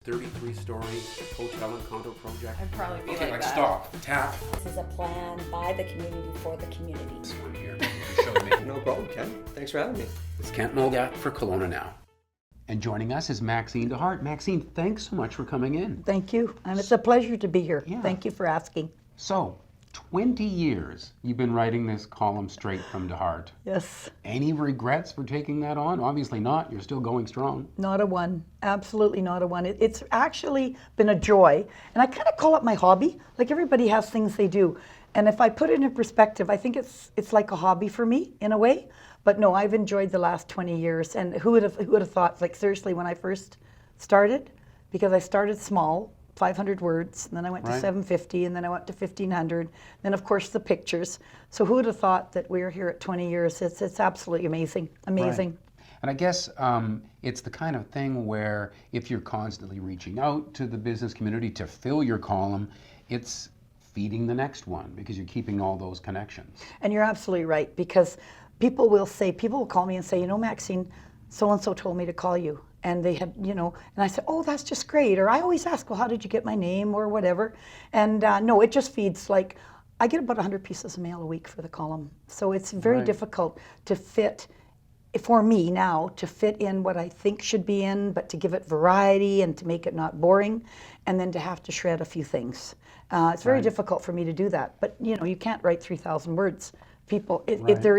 33-story hotel and condo project. I'd probably be Okay, like like that. stop, tap. This is a plan by the community for the community. This one here. Show me. No problem, Ken. Thanks for having me. It's Kent Molgat for Kelowna Now. And joining us is Maxine DeHart. Maxine, thanks so much for coming in. Thank you, and it's a pleasure to be here. Yeah. Thank you for asking. So, 20 years you've been writing this column straight from DeHart. Yes, Any regrets for taking that on? Obviously not. You're still going strong. not a one. Absolutely not a one. It's actually been a joy, and I kind of call it my hobby. Like everybody has things they do, and if I put it in perspective, I think it's like a hobby for me in a way. But no, I've enjoyed the last 20 years, and who would have thought? Like seriously, when I first started, because I started small. 500 words, and then I went to Right. 750, and then I went to 1500, then of course the pictures. So who would have thought that we're here at 20 years? It's absolutely amazing, amazing. Right. And I guess it's the kind of thing where if you're constantly reaching out to the business community to fill your column, it's feeding the next one because you're keeping all those connections. And you're absolutely right, because people will call me and say, you know, Maxine, so-and-so told me to call you. And they had, and I said, oh, that's just great. Or I always ask, well, how did you get my name or whatever? And no, it just feeds, like, I get about 100 pieces of mail a week for the column. So it's very Right. difficult to fit, for me now, to fit in what I think should be in, but to give it variety and to make it not boring, and then to have to shred a few things. It's very Right. difficult for me to do that. But, you can't write 3,000 words. People, Right. there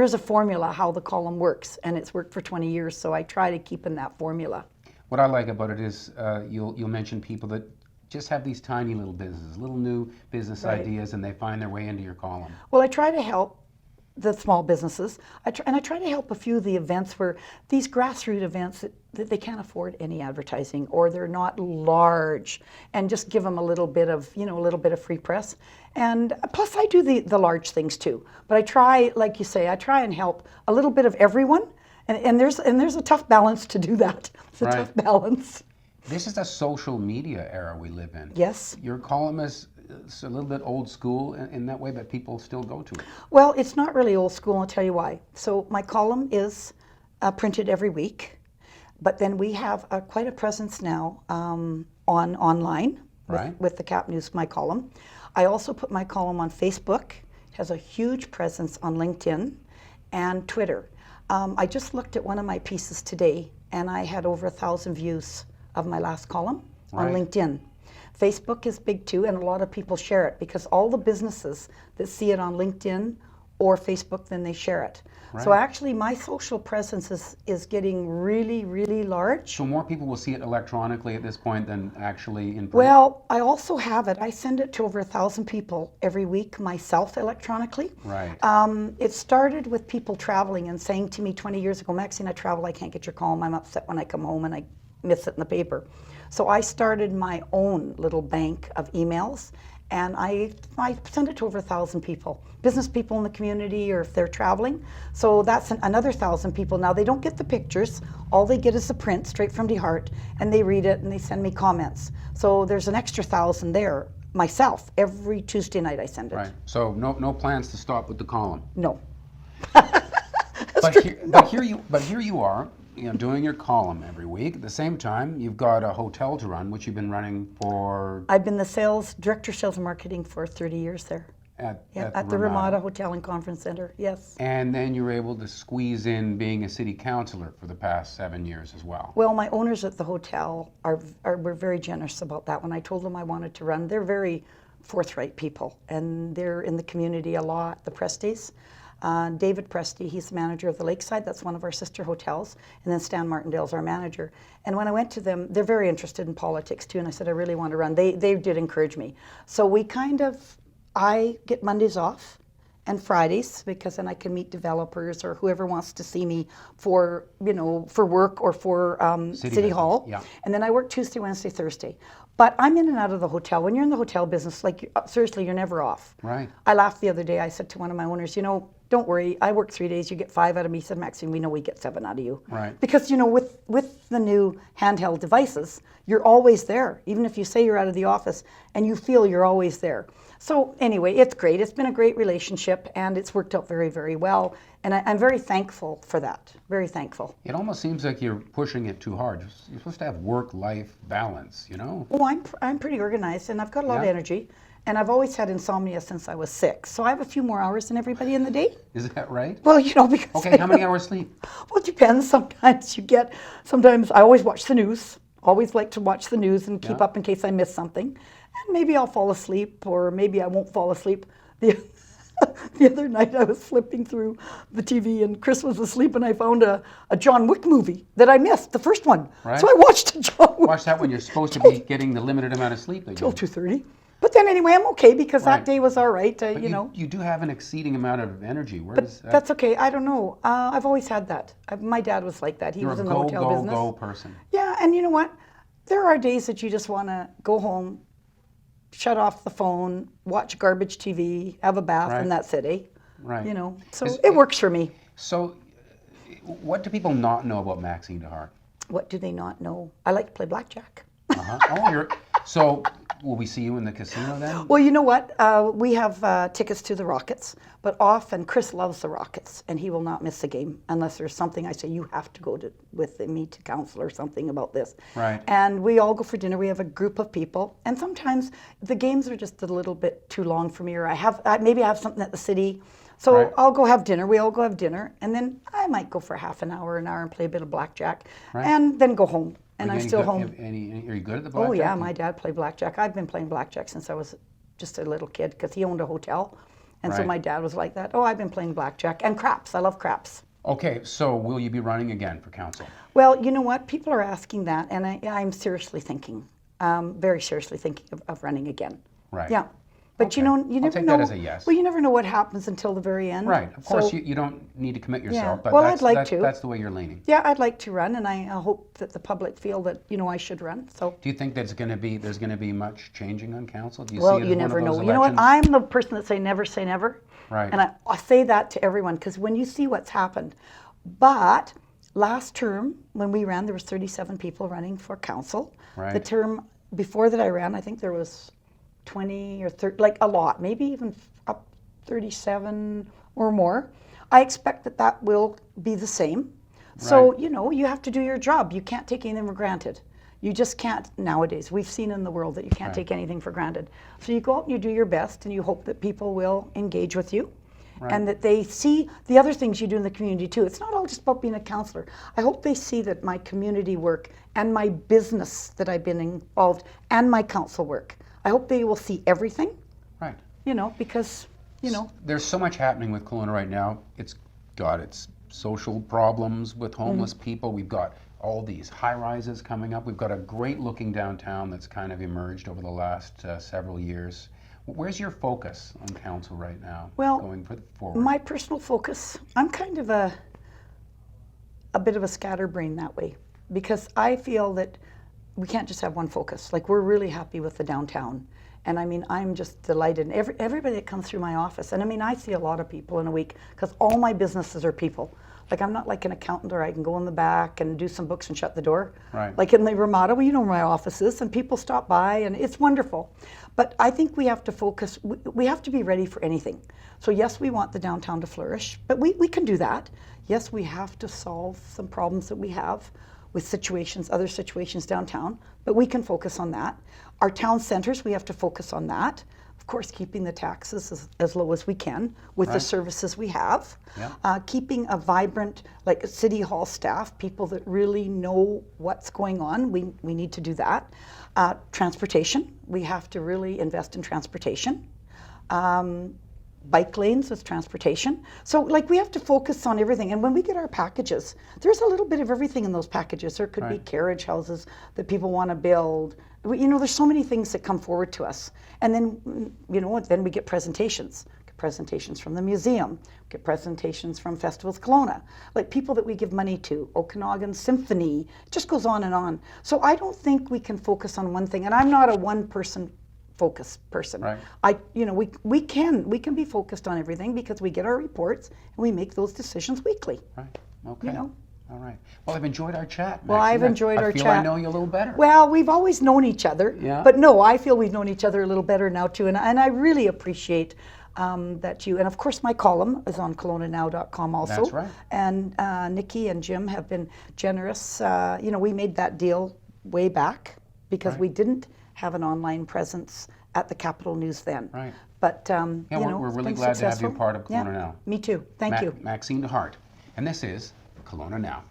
is a formula how the column works, and it's worked for 20 years, so I try to keep in that formula. What I like about it is you'll mention people that just have these tiny little businesses, little new business Right. ideas, and they find their way into your column. Well, I try to help the small businesses, I try to help a few of the events where these grassroots events that they can't afford any advertising, or they're not large, and just give them a little bit of free press. And plus I do the large things too, but I try, like you say, I try and help a little bit of everyone, and there's a tough balance to do that. It's a Right. tough balance. This is a social media era we live in. Yes. Your column is it's a little bit old school in that way, but people still go to it. Well, it's not really old school, and I'll tell you why. So my column is printed every week, but then we have quite a presence now online Right. with the Cap News, my column. I also put my column on Facebook. It has a huge presence on LinkedIn and Twitter. I just looked at one of my pieces today, and I had over 1,000 views of my last column on Right. LinkedIn. Facebook is big too, and a lot of people share it because all the businesses that see it on LinkedIn or Facebook, then they share it. So Right. actually my social presence is getting really, really large. So more people will see it electronically at this point than actually in print? Well, I also have it. I send it to over 1,000 people every week myself electronically. Right. It started with people traveling and saying to me 20 years ago, Maxine, I travel, I can't get your column. I'm upset when I come home and I miss it in the paper. So I started my own little bank of emails, and I send it to over 1,000 people, business people in the community, or if they're traveling. So that's another 1,000 people. Now they don't get the pictures, all they get is the print straight from DeHart, and they read it and they send me comments. So there's an extra 1,000 there. Myself, every Tuesday night I send it. Right. So no plans to stop with the column. No. But here you are, doing your column every week. At the same time, you've got a hotel to run, which you've been running for I've been the director of sales and marketing for 30 years there. at At the Ramada Hotel and Conference Center, yes. And then you were able to squeeze in being a city councillor for the past 7 years as well. Well, my owners at the hotel were very generous about that. When I told them I wanted to run, they're very forthright people, and they're in the community a lot. The Prestes, David Presti, he's the manager of the Lakeside. That's one of our sister hotels, and then Stan Martindale's our manager. And when I went to them, they're very interested in politics too, and I said I really want to run. They did encourage me. So I get Mondays off and Fridays, because then I can meet developers or whoever wants to see me for work or for City business, Hall. yeah. And then I work Tuesday, Wednesday, Thursday. But I'm in and out of the hotel. When you're in the hotel business, like seriously, you're never off. Right. I laughed the other day. I said to one of my owners, don't worry, I work 3 days, you get 5 out of me. He said, Maxine, we know we get 7 out of you. Right. Because, with the new handheld devices, you're always there. Even if you say you're out of the office and you feel you're always there. So anyway, it's great. It's been a great relationship, and it's worked out very, very well. And I'm very thankful for that, very thankful. It almost seems like you're pushing it too hard. You're supposed to have work-life balance, you know? Oh, I'm pretty organized, and I've got a lot of Yeah. energy, and I've always had insomnia since I was 6. So I have a few more hours than everybody in the day. Is that right? Well, you know, because Okay, how many hours sleep? Well, it depends. Sometimes I always watch the news. Always like to watch the news and keep Yeah. up in case I miss something. And maybe I'll fall asleep, or maybe I won't fall asleep. The other night I was flipping through the TV and Chris was asleep, and I found a John Wick movie that I missed, the first one. Right. So I watched a John Wick Watch that when you're supposed to be getting the limited amount of sleep that till you 2:30. But then anyway, I'm okay because Right. that day was all right. But You know. you do have an exceeding amount of energy. Where does that? That's okay. I don't know. I've always had that. My dad was like that. He You're was a in the hotel business. go person. Yeah, and you know what? There are days that you just want to go home, shut off the phone, watch garbage TV, have a bath, Right. and that's it, eh? Right. You know, so Is- it works for me. So, what do people not know about Maxine DeHart? What do they not know? I like to play blackjack. Uh-huh. Oh, so will we see you in the casino then? Well, you know what? We have tickets to the Rockets, but often Chris loves the Rockets, and he will not miss a game unless there's something I say, you have to go to with me to council or something about this. Right. And we all go for dinner. We have a group of people, and sometimes the games are just a little bit too long for me, or maybe I have something at the city. So Right. I'll go have dinner. We all go have dinner, and then I might go for half an hour, and play a bit of blackjack, Right. and then go home. And Are I'm you still good- home. Are you good at the blackjack? Oh yeah, my dad played blackjack. I've been playing blackjack since I was just a little kid because he owned a hotel, and so Right. my dad was like that. Oh, I've been playing blackjack and craps. I love craps. Okay, so will you be running again for council? Well, you know what? People are asking that, and I'm seriously thinking, very seriously thinking of running again. Right. Yeah. But you Okay. know, you I'll never take know. that as a yes. Well, you never know what happens until the very end. Right. Of course, So, you don't need to commit yourself, but Well, that's, I'd like to. that's the way you're leaning. Yeah, I'd like to run, and I hope that the public feel that I should run. So. Do you think there's going to be much changing on council? Do you Well, see it as you one of never know. those You know what? elections? I'm the person that say never say never. Right. And I say that to everyone because when you see what's happened. But last term, when we ran, there was 37 people running for council. Right. The term before that I ran, I think there was 20 or 30, like a lot, maybe even up 37 or more. I expect that will be the same. So, Right. you have to do your job. You can't take anything for granted. You just can't nowadays. We've seen in the world that you can't Right. take anything for granted. So you go out and you do your best and you hope that people will engage with you Right. and that they see the other things you do in the community too. It's not all just about being a councillor. I hope they see that my community work and my business that I've been involved and my council work. I hope they will see everything, Right. because, There's so much happening with Kelowna right now. It's got its social problems with homeless Mm-hmm. people. We've got all these high-rises coming up. We've got a great-looking downtown that's kind of emerged over the last several years. Where's your focus on council right now? Well, going forward. my personal focus, I'm kind of a bit of a scatterbrain that way because I feel that we can't just have one focus. Like we're really happy with the downtown. And I mean, I'm just delighted. And everybody that comes through my office, and I mean, I see a lot of people in a week because all my businesses are people. Like I'm not like an accountant where I can go in the back and do some books and shut the door. Right. Like in the Ramada, well, you know where my office is, and people stop by, and it's wonderful. But I think we have to focus, we have to be ready for anything. So yes, we want the downtown to flourish, but we can do that. Yes, we have to solve some problems that we have with other situations downtown, but we can focus on that. Our town centers, we have to focus on that. Of course, keeping the taxes as low as we can with the Right. services we have. Yeah. Keeping a vibrant, like city hall staff, people that really know what's going on. We need to do that. Transportation, we have to really invest in transportation. Bike lanes with transportation. So like we have to focus on everything. And when we get our packages, there's a little bit of everything in those packages. There could be Right. carriage houses that people want to build. There's so many things that come forward to us. And then, then we get presentations. Get presentations from the museum. Get presentations from Festivals Kelowna. Like people that we give money to. Okanagan Symphony. It just goes on and on. So I don't think we can focus on one thing. And I'm not a one-person focus person. Right. We can be focused on everything because we get our reports and we make those decisions weekly. Right. Okay. know. All right. Well, I've enjoyed our chat. Well, Maxine. I've enjoyed our I feel chat. I know you a little better. Well, we've always known each other, Yeah. but no, I feel we've known each other a little better now too, and I really appreciate that you, and of course my column is on KelownaNow.com also. That's right. And Nikki and Jim have been generous. You know, we made that deal way back because Right. we didn't have an online presence at the Capital News then. Right. But Yeah, you know, we're it's really been glad to have you successful. part of Yeah, Kelowna Now. me too. Thank you. Maxine DeHart. And this is Kelowna Now.